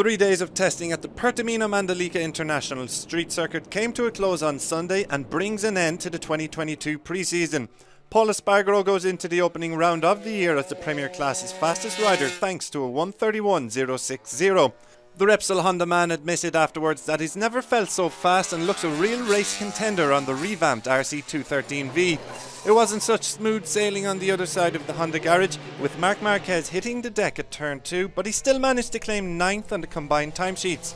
3 days of testing at the Pertamina Mandalika International Street Circuit came to a close on Sunday and brings an end to the 2022 pre-season. Paul Espargaro goes into the opening round of the year as the Premier Class's fastest rider thanks to a 1:31.060. The Repsol Honda man admitted afterwards that he's never felt so fast and looks a real race contender on the revamped RC213V. It wasn't such smooth sailing on the other side of the Honda garage, with Marc Marquez hitting the deck at turn 2, but he still managed to claim 9th on the combined timesheets.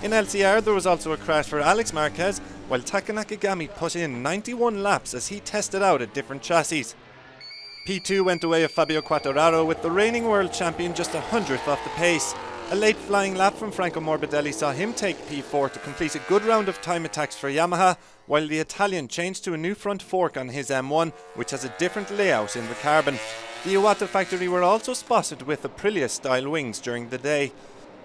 In LCR there was also a crash for Alex Marquez, while Taka Nakagami put in 91 laps as he tested out a different chassis. P2 went away of Fabio Quartararo, with the reigning world champion just 100th off the pace. A late flying lap from Franco Morbidelli saw him take P4 to complete a good round of time attacks for Yamaha, while the Italian changed to a new front fork on his M1, which has a different layout in the carbon. The Iwata factory were also spotted with Aprilia style wings during the day.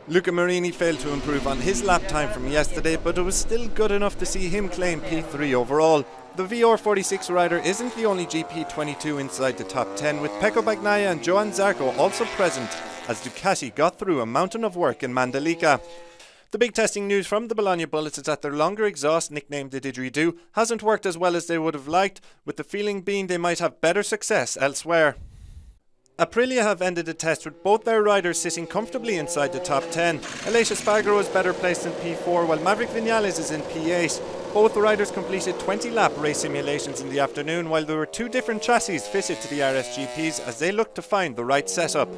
Luca Marini failed to improve on his lap time from yesterday, but it was still good enough to see him claim P3 overall. The VR46 rider isn't the only GP22 inside the top 10, with Pecco Bagnaia and Johann Zarco also present, as Ducati got through a mountain of work in Mandalika. The big testing news from the Bologna Bullets is that their longer exhaust, nicknamed the Didgeridoo, hasn't worked as well as they would have liked, with the feeling being they might have better success elsewhere. Aprilia have ended the test with both their riders sitting comfortably inside the top 10. Aleix Espargaro is better placed in P4, while Maverick Viñales is in P8. Both riders completed 20-lap race simulations in the afternoon, while there were 2 different chassis fitted to the RSGPs as they looked to find the right setup.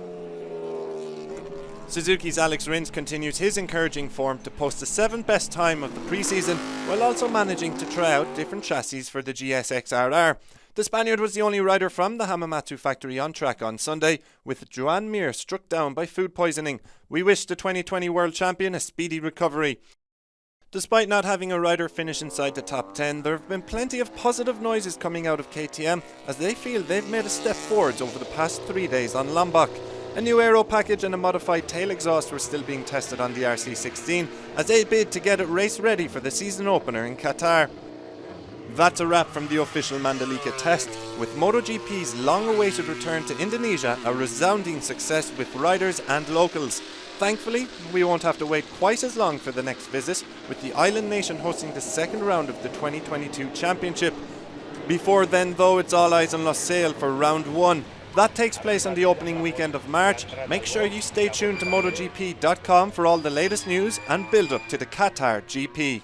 Suzuki's Alex Rins continues his encouraging form to post the 7th best time of the pre-season, while also managing to try out different chassis for the GSX-RR. The Spaniard was the only rider from the Hamamatsu factory on track on Sunday, with Joan Mir struck down by food poisoning. We wish the 2020 world champion a speedy recovery. Despite not having a rider finish inside the top 10, there have been plenty of positive noises coming out of KTM as they feel they've made a step forwards over the past 3 days on Lombok. A new aero package and a modified tail exhaust were still being tested on the RC16 as they bid to get it race ready for the season opener in Qatar. That's a wrap from the official Mandalika test, with MotoGP's long-awaited return to Indonesia a resounding success with riders and locals. Thankfully, we won't have to wait quite as long for the next visit, with the island nation hosting the second round of the 2022 championship. Before then though, it's all eyes on Losail for round 1. That takes place on the opening weekend of March. Make sure you stay tuned to MotoGP.com for all the latest news and build up to the Qatar GP.